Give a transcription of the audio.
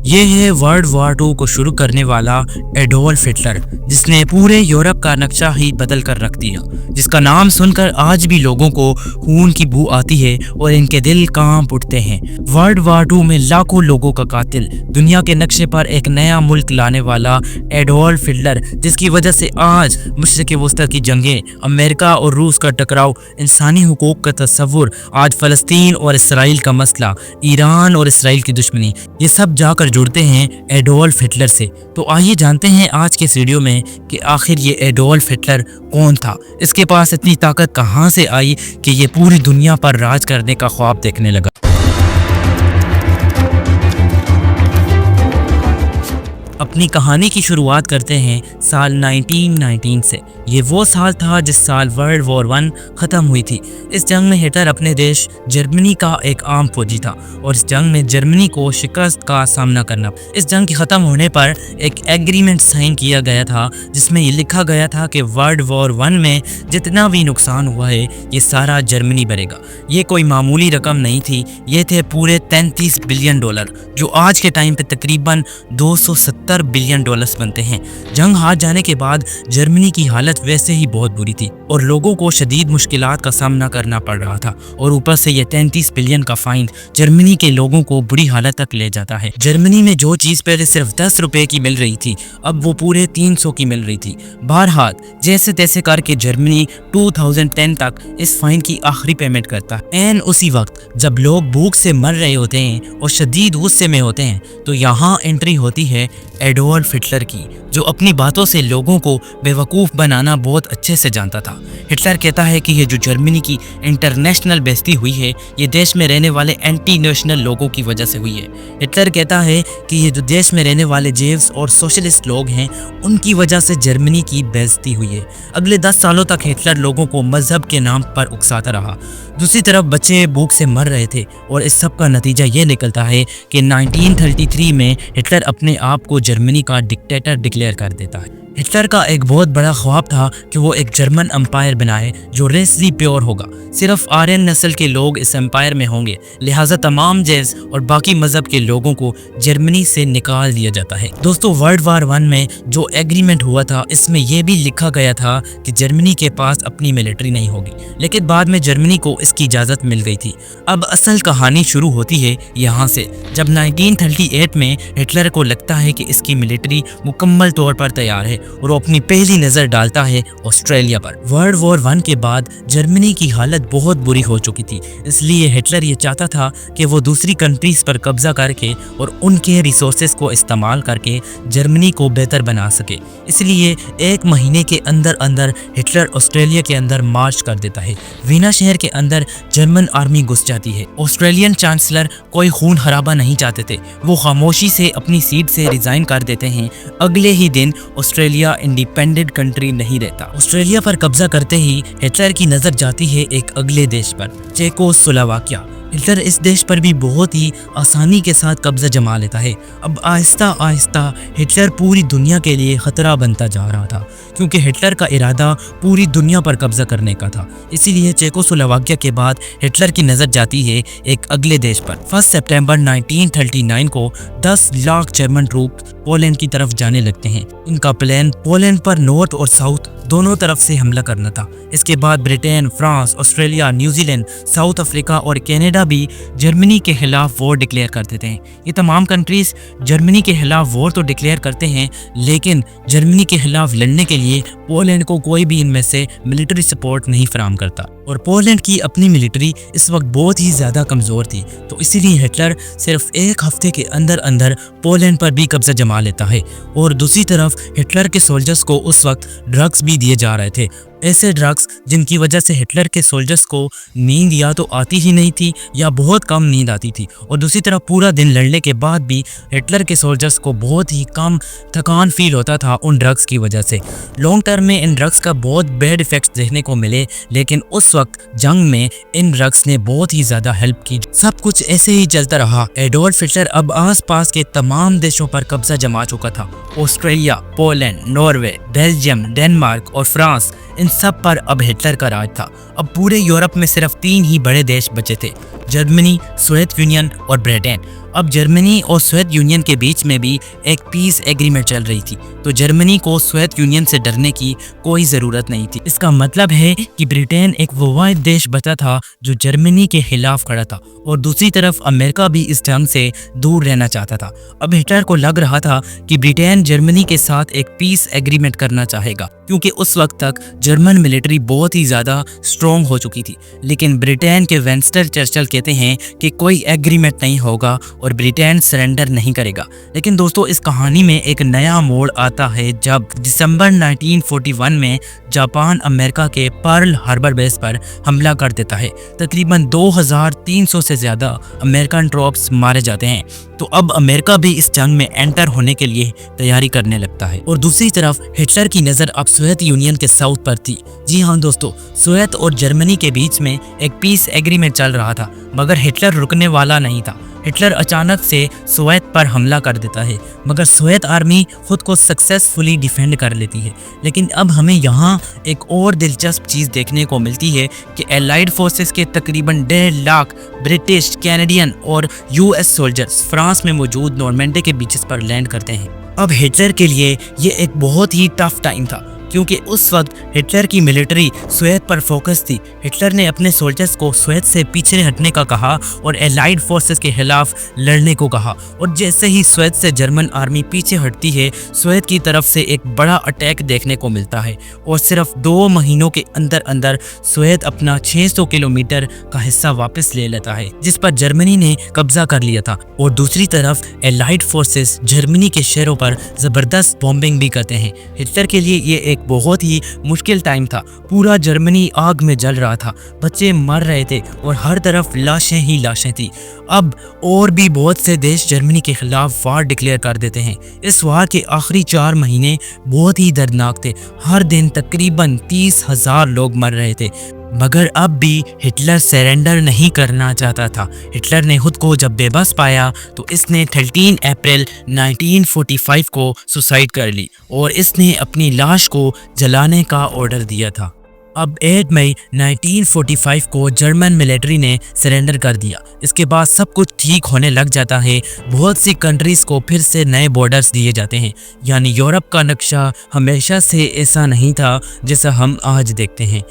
ये है world war 2 को शुरू करने वाला एडोल्फ हिटलर, जिसने पूरे यूरोप का नक्शा ही बदल कर रख दिया, जिसका नाम सुनकर आज भी लोगों को खून की बू आती है और इनके दिल कांप उठते हैं। वर्ल्ड वॉर 2 में लाखों लोगों का कातिल, दुनिया के नक्शे पर एक नया मुल्क लाने वाला एडोल्फ हिटलर, जिसकी वजह से आज मशरिक़ वस्ता की जंगें, अमेरिका और रूस का टकराव, इंसानी हुकूक का तस्वुर, आज फ़लस्तीन और इसराइल का मसला, ईरान और इसराइल की दुश्मनी, ये सब जाकर जुड़ते हैं एडोल्फ हिटलर से। तो आइए जानते हैं आज के इस वीडियो में कि आखिर ये एडोल्फ हिटलर कौन था, इसके पास इतनी ताकत कहां से आई कि ये पूरी दुनिया पर राज करने का ख्वाब देखने लगा। अपनी कहानी की शुरुआत करते हैं साल 1919 से। ये वो साल था जिस साल वर्ल्ड वॉर 1 ख़त्म हुई थी। इस जंग में हिटलर अपने देश जर्मनी का एक आम फौजी था और इस जंग में जर्मनी को शिकस्त का सामना करना। इस जंग के ख़त्म होने पर एक एग्रीमेंट साइन किया गया था जिसमें ये लिखा गया था कि वर्ल्ड वॉर 1 में जितना भी नुकसान हुआ है ये सारा जर्मनी भरेगा। ये कोई मामूली रकम नहीं थी, ये थे पूरे 33 बिलियन डॉलर, जो आज के टाइम पे तकरीबन 270 बिलियन डॉलर्स बनते हैं। जंग हार जाने के बाद जर्मनी की हालत वैसे ही बहुत बुरी थी और लोगों को शदीद मुश्किलात का सामना करना पड़ रहा था और ऊपर से ये 33 बिलियन का फाइन जर्मनी के लोगों को बुरी हालत तक ले जाता है। जर्मनी में जो चीज़ पहले सिर्फ 10 रुपए की मिल रही थी अब वो पूरे 300 की मिल रही थी। बहरहाल जैसे तैसे करके जर्मनी 2010 तक इस फाइन की आखिरी पेमेंट करता है। एन उसी वक्त जब लोग भूख से मर रहे होते हैं और शदीद गुस्से में होते हैं तो यहाँ एंट्री होती है एडोल्फ हिटलर की, जो अपनी बातों से लोगों को बेवकूफ़ बनाना बहुत अच्छे से जानता था। हिटलर कहता है कि ये जो जर्मनी की इंटरनेशनल बेइज्जती हुई है ये देश में रहने वाले एंटी नेशनल लोगों की वजह से हुई है। हिटलर कहता है कि ये जो देश में रहने वाले जेव्स और सोशलिस्ट लोग हैं उनकी वजह से जर्मनी की बेइज्जती हुई है। अगले 10 सालों तक हिटलर लोगों को मजहब के नाम पर उकसाता रहा। दूसरी तरफ बच्चे भूख से मर रहे थे और इस सब का नतीजा ये निकलता है कि 1933 में हिटलर अपने आप को जर्मनी का डिक्टेटर डिक्लेयर कर देता है। हिटलर का एक बहुत बड़ा ख्वाब था कि वो एक जर्मन एम्पायर बनाए जो रेसली प्योर होगा। सिर्फ आर्यन नस्ल के लोग इस एम्पायर में होंगे, लिहाजा तमाम जेव्स और बाकी मजहब के लोगों को जर्मनी से निकाल दिया जाता है। दोस्तों, वर्ल्ड वॉर 1 में जो एग्रीमेंट हुआ था इसमें यह भी लिखा गया था कि जर्मनी के पास अपनी मिलिट्री नहीं होगी, लेकिन बाद में जर्मनी को इसकी इजाज़त मिल गई थी। अब असल कहानी शुरू होती है यहाँ से, जब 1938 में हिटलर को लगता है कि इसकी मिलिट्री मुकम्मल तौर पर तैयार है और वो अपनी पहली नज़र डालता है ऑस्ट्रेलिया पर। वर्ल्ड वॉर 1 के बाद जर्मनी की हालत बहुत बुरी हो चुकी थी, इसलिए हिटलर ये चाहता था कि वो दूसरी कंट्रीज पर कब्जा करके और उनके रिसोर्सेज को इस्तेमाल करके जर्मनी को बेहतर बना सके। इसलिए 1 महीने के अंदर अंदर हिटलर ऑस्ट्रेलिया के अंदर मार्च कर देता है। वीना शहर के अंदर जर्मन आर्मी घुस जाती है। ऑस्ट्रेलियन चांसलर कोई खून खराबा नहीं चाहते थे, वो खामोशी से अपनी सीट से रिजाइन कर देते हैं। अगले ही दिन ऑस्ट्रेलिया इंडिपेंडेंट कंट्री नहीं रहता। ऑस्ट्रेलिया पर कब्जा करते ही हिटलर की नजर जाती है एक अगले देश पर, चेकोस्लोवाकिया। हिटलर इस देश पर भी बहुत ही आसानी के साथ कब्जा जमा लेता है। अब आहिस्ता आहिस्ता हिटलर पूरी दुनिया के लिए ख़तरा बनता जा रहा था, क्योंकि हिटलर का इरादा पूरी दुनिया पर कब्जा करने का था। इसीलिए चेकोस्लोवाकिया के बाद हिटलर की नज़र जाती है एक अगले देश पर। 1 सितंबर 1939 को 10 लाख जर्मन ट्रूप पोलैंड की तरफ जाने लगते हैं। इनका प्लान पोलैंड पर नॉर्थ और साउथ दोनों तरफ से हमला करना था। इसके बाद Britain, France, Australia, New Zealand, south Africa और कनाडा भी जर्मनी के खिलाफ वॉर डिक्लेयर कर देते हैं। ये तमाम कंट्रीज जर्मनी के खिलाफ वॉर तो डिक्लेयर करते हैं, लेकिन जर्मनी के खिलाफ लड़ने के लिए पोलैंड को कोई भी इनमें से मिलिट्री सपोर्ट नहीं फराहम करता और पोलैंड की अपनी मिलिट्री इस वक्त बहुत ही ज़्यादा कमज़ोर थी। तो इसीलिए हिटलर सिर्फ 1 हफ्ते के अंदर अंदर पोलैंड पर भी कब्जा जमा लेता है। और दूसरी तरफ हिटलर के सोल्जर्स को उस वक्त ड्रग्स भी दिए जा रहे थे, ऐसे ड्रग्स जिनकी वजह से हिटलर के सोल्जर्स को नींद या तो आती ही नहीं थी या बहुत कम नींद आती थी। और दूसरी तरफ पूरा दिन लड़ने के बाद भी हिटलर के सोल्जर्स को बहुत ही कम थकान फील होता था उन ड्रग्स की वजह से। लॉन्ग टर्म में इन ड्रग्स का बहुत बैड इफेक्ट्स देखने को मिले, लेकिन उस वक्त जंग में इन ड्रग्स ने बहुत ही ज़्यादा हेल्प की। सब कुछ ऐसे ही चलता रहा। एडोल्फ हिटलर अब आसपास के तमाम देशों पर कब्जा जमा चुका था। Australia, Poland, Norway, Belgium, Denmark और फ्रांस, इन सब पर अब हिटलर का राज था। अब पूरे यूरोप में सिर्फ 3 ही बड़े देश बचे थे, जर्मनी, सोवियत यूनियन और ब्रिटेन। अब जर्मनी और सोवियत यूनियन के बीच में भी एक पीस एग्रीमेंट चल रही थी, तो जर्मनी को सोवियत यूनियन से डरने की कोई ज़रूरत नहीं थी। इसका मतलब है कि ब्रिटेन एक वो वाहिद देश बचा था जो जर्मनी के खिलाफ खड़ा था, और दूसरी तरफ अमेरिका भी इस जंग से दूर रहना चाहता था। अब हिटलर को लग रहा था कि ब्रिटेन जर्मनी के साथ एक पीस एग्रीमेंट करना चाहेगा, क्योंकि उस वक्त तक जर्मन मिलिट्री बहुत ही ज़्यादा स्ट्रॉन्ग हो चुकी थी। लेकिन ब्रिटेन के विंस्टन चर्चिल कहते हैं कि कोई एग्रीमेंट नहीं होगा और ब्रिटेन सरेंडर नहीं करेगा। लेकिन दोस्तों, इस कहानी में एक नया मोड़ आता है जब दिसंबर 1941 में जापान अमेरिका के पर्ल हार्बर बेस पर हमला कर देता है। तकरीबन 2300 से ज़्यादा अमेरिकन ट्रॉप्स मारे जाते हैं। तो अब अमेरिका भी इस जंग में एंटर होने के लिए तैयारी करने लगता है, और दूसरी तरफ हिटलर की नज़र अब सोवियत यूनियन के साउथ पर थी। जी हाँ दोस्तों, सोवियत और जर्मनी के बीच में एक पीस एग्रीमेंट चल रहा था, मगर हिटलर रुकने वाला नहीं था। हिटलर अचानक से सोवियत पर हमला कर देता है, मगर सोवियत आर्मी खुद को सक्सेसफुली डिफेंड कर लेती है। लेकिन अब हमें यहाँ एक और दिलचस्प चीज़ देखने को मिलती है कि एलाइड फोर्सेस के तकरीबन 1.5 लाख ब्रिटिश, कैनेडियन और यूएस सोल्जर्स फ्रांस में मौजूद नॉर्मैंडी के बीचेस पर लैंड करते हैं। अब हिटलर के लिए ये एक बहुत ही टफ टाइम था, क्योंकि उस वक्त हिटलर की मिलिट्री सोवियत पर फोकस थी। हिटलर ने अपने सोल्जर्स को सोवियत से पीछे हटने का कहा और एलाइड फोर्सेस के खिलाफ लड़ने को कहा, और जैसे ही सोवियत से जर्मन आर्मी पीछे हटती है, सोवियत की तरफ से एक बड़ा अटैक देखने को मिलता है, और सिर्फ 2 महीनों के अंदर अंदर सोवियत अपना 600 किलोमीटर का हिस्सा वापस ले लेता है, जिस पर जर्मनी ने कब्जा कर लिया था। और दूसरी तरफ एलाइड फोर्सेस जर्मनी के शहरों पर ज़बरदस्त बॉम्बिंग भी करते हैं। हिटलर के लिए ये एक बहुत ही मुश्किल टाइम था। पूरा जर्मनी आग में जल रहा था, बच्चे मर रहे थे और हर तरफ लाशें ही लाशें थी। अब और भी बहुत से देश जर्मनी के खिलाफ वार डिक्लेयर कर देते हैं। इस वार के आखिरी 4 महीने बहुत ही दर्दनाक थे। हर दिन तकरीबन 30,000 लोग मर रहे थे, मगर अब भी हिटलर सरेंडर नहीं करना चाहता था। हिटलर ने खुद को जब बेबस पाया तो इसने 13 अप्रैल 1945 को सुसाइड कर ली, और इसने अपनी लाश को जलाने का ऑर्डर दिया था। अब 8 मई 1945 को जर्मन मिलिट्री ने सरेंडर कर दिया। इसके बाद सब कुछ ठीक होने लग जाता है। बहुत सी कंट्रीज़ को फिर से नए बॉर्डर्स दिए जाते हैं, यानी यूरोप का नक्शा हमेशा से ऐसा नहीं था जैसा हम आज देखते हैं।